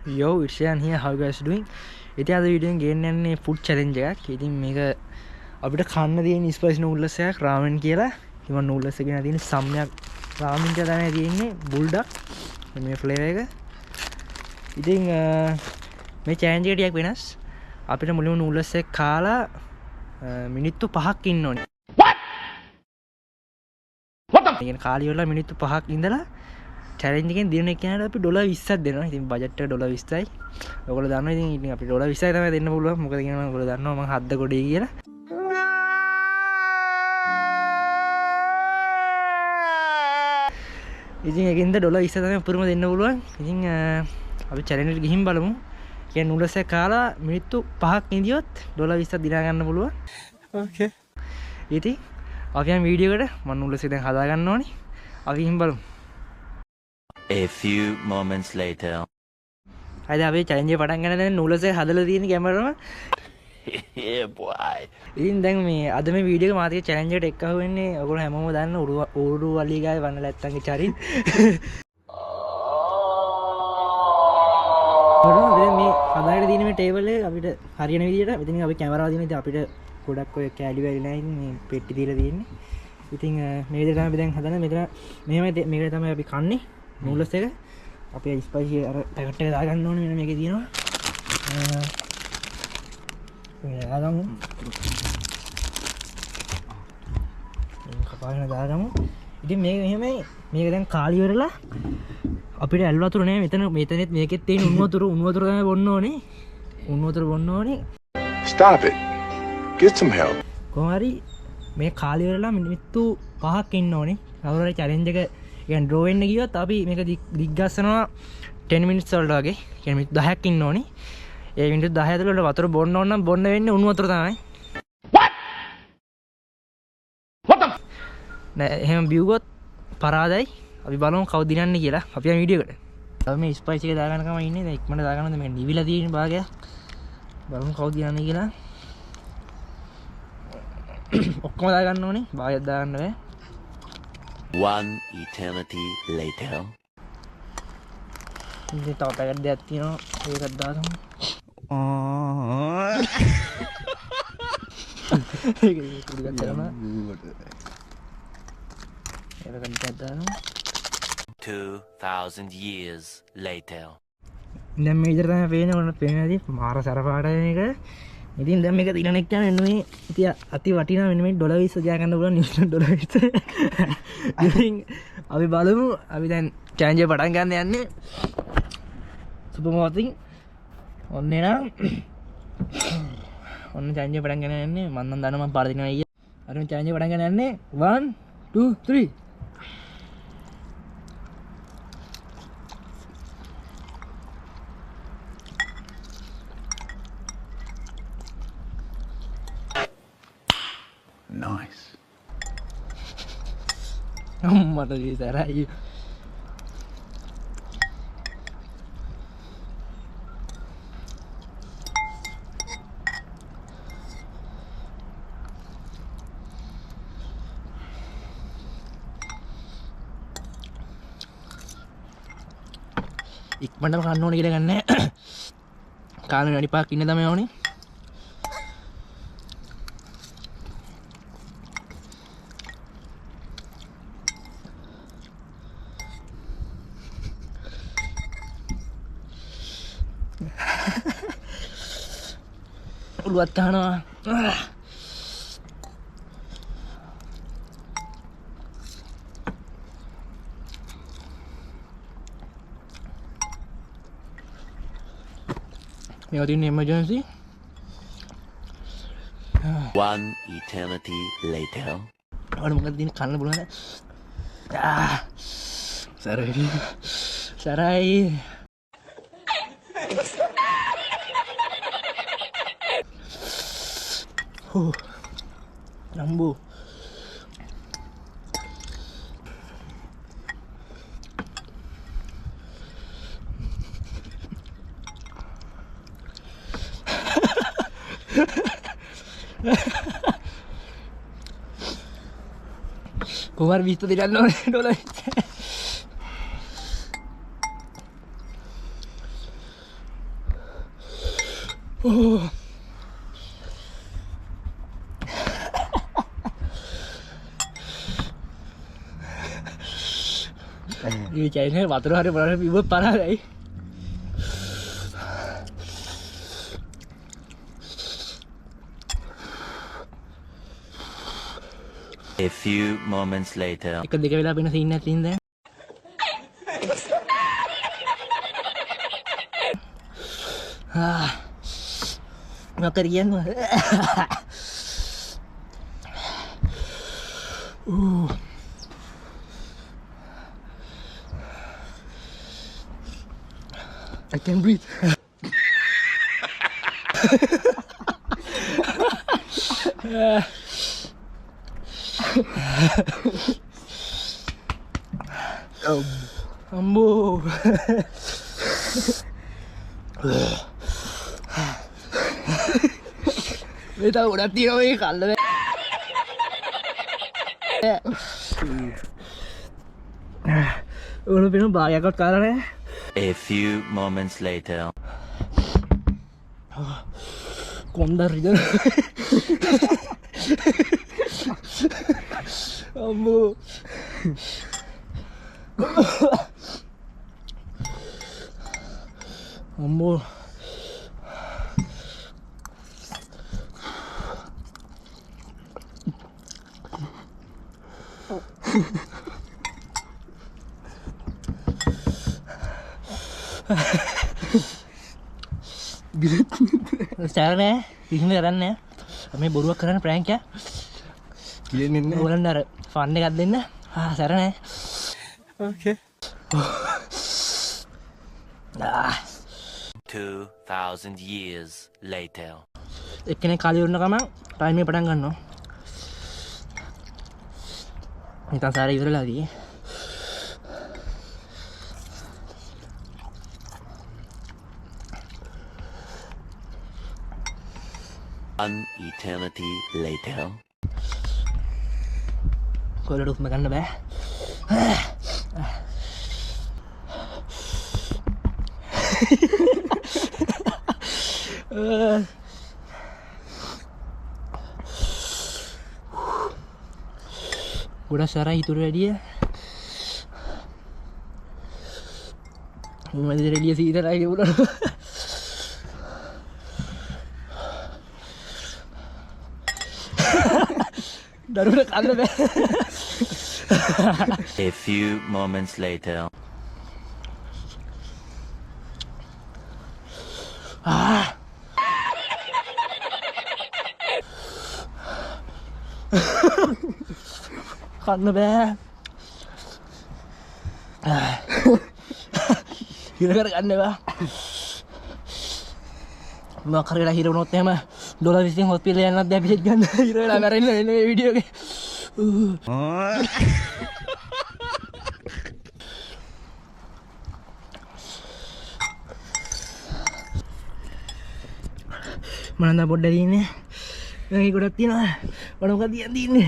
Yo, it's Ian here. How you guys doing? ඉතින් අද වීඩියෝෙන් ගේන්න යන්නේ ෆුඩ් චැලෙන්ජ් එකක්. ඉතින් මේක අපිට කන්න තියෙන ස්පයිසි නූඩ්ල්ස් එකක් රාමෙන් කියලා. ඉතින් නූඩ්ල්ස් එකේ තියෙන සම්යක් රාමෙන් කියලා තමයි තියෙන්නේ බුල්ඩක්. මේ ෆ්ලේවර් එක. ඉතින් මේ චැලෙන්ජ් එක ටිකක් වෙනස්. අපිට මුලින්ම නූඩ්ල්ස් එක කාලා මිනිත්තු 5ක් ඉන්න ඕනේ. What? ඉතින් කාලි වල මිනිත්තු 5ක් ඉඳලා චැලෙන්ජ් එකෙන් දින එකකට අපි $20ක් දෙනවා. ඉතින් බජට් එක $20යි. ඔයගොල්ලෝ දන්නවා ඉතින් අපි $20යි තමයි දෙන්න පුළුවන්. මොකද කියනවා ඔයගොල්ලෝ දන්නවා මම හද්ද ගොඩේ කියලා. ඉතින් ඒකින්ද $20 තමයි උපරිම දෙන්න පුළුවන්. ඉතින් අපි චැලෙන්ජ් එකට ගිහින් බලමු. කියන්නේ නූඩල්ස් එක කාලා මිනිත්තු 5ක් ඉඳියොත් $20ක් දිනා ගන්න පුළුවන්. ඕකේ. ඉතින් අපි යම් වීඩියෝ එකට මම නූඩල්ස් එක දැන් හදා ගන්න ඕනේ. අපි ගිහින් බලමු. A few moments later. අද අපි චැලෙන්ජ් එක පටන් ගන්න දැන් නූඩල්ස් එක හදලා තියෙන කැමරාව. Yeah boy. ඉතින් දැන් මේ අද මේ වීඩියෝ එක මාතික චැලෙන්ජ් එකට එක්ක වෙන්නේ ඔයගොල්ලෝ හැමෝම දන්න උරු වලි ගාවේ වන්න නැත්තන්ගේ චරින්. ඔන්න මේ හදාගෙන තියෙන මේ ටේබල් එක අපිට හරියන විදියට ඉතින් අපි කැමරාව දින ඉතින් අපිට ගොඩක් ඔය කැලි වැලි නැහැ ඉතින් මේ පෙට්ටි දීලා තියෙන්නේ. ඉතින් මේ විදිහට තමයි අපි දැන් හදන්නේ. මෙතන මෙහෙමයි මේක තමයි අපි කන්නේ. නූඩල්ස් එක අපි ස්පයිසි අර පැකට් එක දාගන්න ඕනේ. මෙන්න මේකේ තියෙනවා මේ දාගමු කපාගෙන දාගමු. ඉතින් මේක මෙහෙමයි. මේක දැන් කාලි ඉවරලා අපිට ඇල් වතුර නෑ මෙතනෙත් මේකෙත් තියෙන උණු වතුර තමයි බොන්න ඕනේ. උණු වතුර බොන්න ඕනේ. Stop it. Get some help. කොහොම හරි මේ කාලි ඉවරලා මිනිත්තු 5ක් ඉන්න ඕනේ. කවුරු හරි චැලෙන්ජ් එක يعني ඩ්‍රෝ වෙන්න ගියොත් අපි මේක දිග්ගස්සනවා 10 minutes වලට වගේ. يعني මිනිත්තු 10ක් ඉන්න ඕනේ. ඒ මිනිත්තු 10 ඇතුළත වතුර බොන්න ඕන නම් බොන්න වෙන්නේ උණු වතුර තමයි. What the නෑ එහෙම බිව්වොත් පරාදයි. අපි බලමු කවුද දිනන්නේ කියලා. අපි යන වීඩියෝ එකට. අපි මේ ස්පයිසි එක දාගන්නකම ඉන්නේ. දැන් ඉක්මනට දාගන්නද මේ නිවිලා තියෙන භාගයක්. බලමු කවුද දිනන්නේ කියලා. ඔක්කොම දාගන්න ඕනේ. භාගයක් දාගන්න බෑ. One eternity later. ඉතින් තව පැකට් දෙකක් තියෙනවා. ඒකත් දාගමු. ඒක ඉතින් කරනවා. ඒකත් දාගමු. 2000 years later. දැන් මේ විදිහට තමයි පේන්නේ. ඔන්න පේනදී මාර සරපාටයි මේක. ඉතින් දැන් මේක දිනන එක කියන්නේ මේ ඉතින් අති වටිනා මෙන්න මේ $20 ගෑ ගන්න පුළුවන් $20. ඉතින් අපි බලමු. අපි දැන් චැලෙන්ජ් එක පටන් ගන්න යන්නේ. සුපර්මාර්කටින් ඔන්න එනවා. ඔන්න චැලෙන්ජ් එක පටන් ගන්න යන්නේ. මම නම් දන්නවා මම පාර දිනනවා අයියා. අර මේ චැලෙන්ජ් එක පටන් ගන්න යන්නේ 1 2 3. Nice. අම්මට විතරයි. ඉක්මනටම කන්න ඕනේ කියලා ගන්නෑ. කාලේ වැඩි පාක් ඉන්න තමයි ඕනේ. ඔළුවත් කනවා. මේක තියෙන emergency. One eternity later. අර මොකද දින කන්න බලන්න. සරයි. සරයි. Rambo. Kumar visto tirando $20. Đi chạy thế bảo tôi ra đây mà nó bị vứt ra đấy. A few moments later. Ketika bila pindah sini sini. Mau kerjaan mah. I can breathe. Ambo. Bây giờ đã tiêu đi khẩn rồi. Nó biến nó con cá đấy. A few moments later. Con dari đó. Ambo. Ambo. Sekarang nih, di sini kan ya. Kami baru keren prank ya. Gini nih. Bulan dari fun dekat deh. Sekarang nih. Oke. 2,000 years later. Ekne kali udah kama, time pernah kan no. Kita sehari itu lagi. An eternity later. Kau udah makan dah, Udah sekarang itu dia. Mau dari dia sih lagi udah. Darurat ada deh. A few moments later. Kan be. Kira-kira kan deh, Bang. Mau karya hero note mah. Dolar di sini pilihan nanti habis kan. Hero lamarin ini video ke. Mana buat dari ini? Yang ikut datin lah. Orang katian di ini.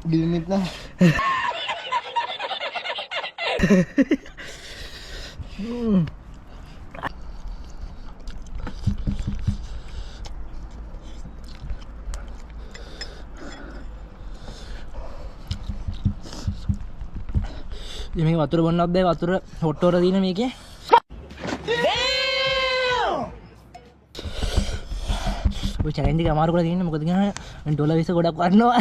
Limit na. මේක වතුර බොන්නත් බෑ වතුර හොට්ටෝර දින මේකේ ඔය challenge එක අමාරු කරලා තියෙන්නේ මොකද කියන්නේ ඩොලර් 20 ගොඩක් වටනවා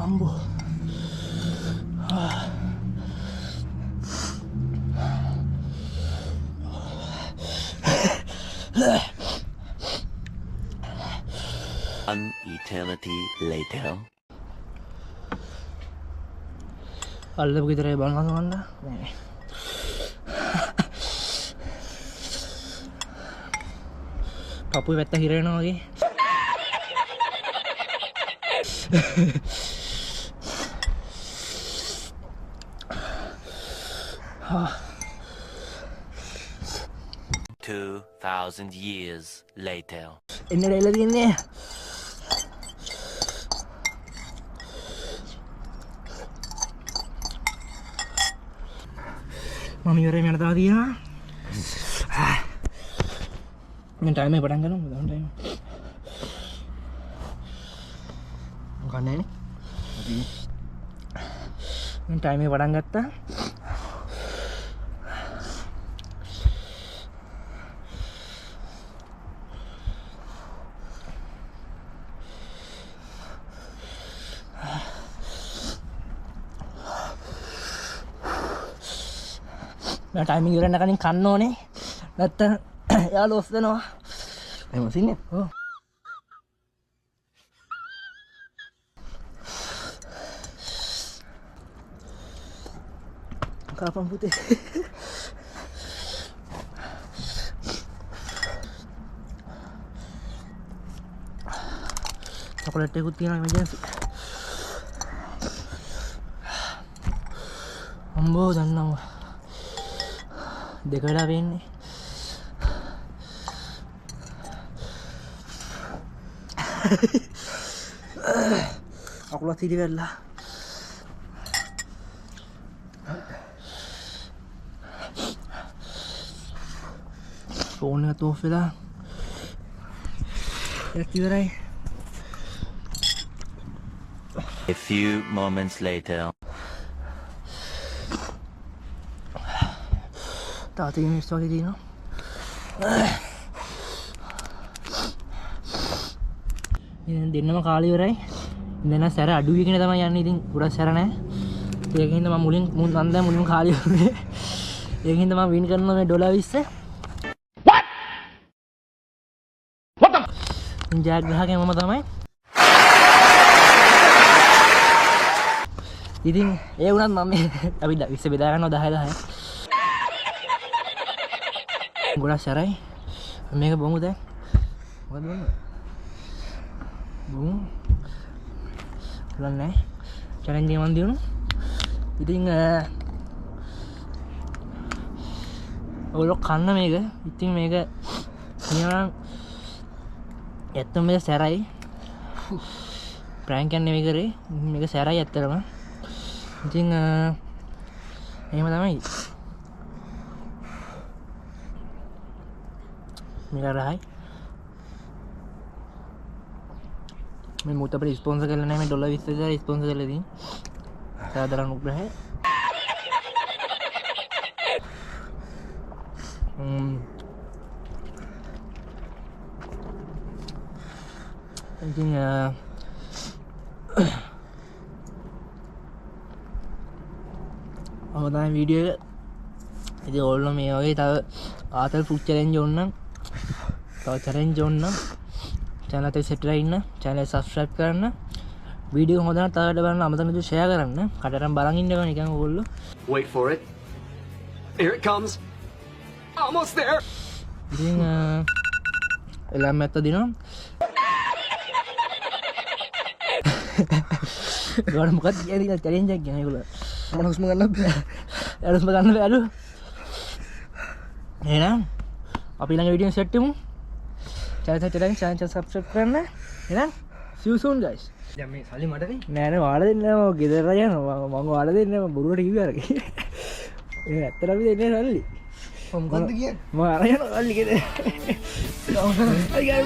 අම්බෝ An eternity later. අල්ලපු විතරයි බලනවා මන්ද නේ පපුවේ පැත්ත හිර වෙනවා වගේ 2,000 years later. එන්න රෙල්ල තියන්නේ මම ඉවරයි මට තව තියෙනවා මම ටයිම් එක පටන් ගන්නවා මොකද ටයිම් ගන්නනේ මම ටයිම් එක පටන් ගත්තා ටයිමින් ඉවරන්න කලින් කන්න ඕනේ නැත්තම් එයා ලොස් වෙනවා එහෙම සින්නේ ඔව් කාපම් පුතේ චොකලට් එකකුත් තියෙනවා එමර්ජන්සි අම්බෝ දන්නවා දෙක වෙලා වෙන්නේ අකුලත් හිටි වෙලා ෆෝන් එක තෝෆ් වෙලා ඒක ඉවරයි A few moments later. තාතේ මිනිස්සු වගේ දිනවා ඉතින් දෙන්නම කාලේ ඉවරයි ඉඳන සැර අඩු වෙගෙන තමයි යන්නේ ඉතින් ගොඩක් සැර නැහැ ඒකින්ද මම මුලින් මුලින් කාලේ ඉවරනේ ඒකින්ද මම වින් කරනවා මේ $20 what the ජයග්‍රාහකයා මම තමයි ඉතින් ඒ වුණත් මම අපි 20 බෙදා ගන්නවා 10 ගොඩක් සැරයි මේක බොමු දැන් මොකද බොමු බලන්නේ චැලෙන්ජ් එක මන් දිනු ඉතින් ඔයගොල්ලෝ කන්න මේක ඉතින් මේක නිකන් ඇත්තම මේක සැරයි ප්‍රෑන්ක් එකක් නෙවෙයි කරේ මේක සැරයි ඇත්තටම ඉතින් එහෙම තමයි මේක රහයි මේ මුත් අපිට ස්පොන්සර් කරලා නැහැ මේ $20,000 ස්පොන්සර් කරලා තියෙන සාදර අනුග්‍රහය ඉතින් අවදාන වීඩියෝ එක ඉතින් ඕල්ලෝ මේ වගේ තව ආතල් ෆුඩ් චැලෙන්ජ් ඕනනම් තව චැලෙන්ජ් ඕනනම් channel එකට සෙට් වෙලා ඉන්න channel එක subscribe කරන්න වීඩියෝ හොඳ නම් තවට බලන්න අමතක නැතුව share කරන්න කටරම් බලන් ඉන්නකෝ නිකන් ඕගොල්ලෝ Wait for it. Here it comes. Almost there. ඉතින් එලා මැත්ත දිනවා ගොඩ මොකක්ද කියන්නේ challenge එකක් ගැන ඒගොල්ලෝ මම හුස්ම ගන්න බෑ හුස්ම ගන්න බෑ අලු එහෙනම් අපි ළඟ වීඩියෝ සෙට් වෙමු channel subscribe කරන්න එහෙනම් see you soon guys දැන් මේ සල්ලි මට නේ නෑ නෑ ඔයාලා දෙන්න මම ගෙදර යනවා මම ඔයාලා දෙන්න මම බොරුවට කිව්වා අර ඒ ඇත්තට අපි දෙන්නේ සල්ලි මොකද්ද කියන්නේ මම අර යනවා සල්ලි ගෙදර I got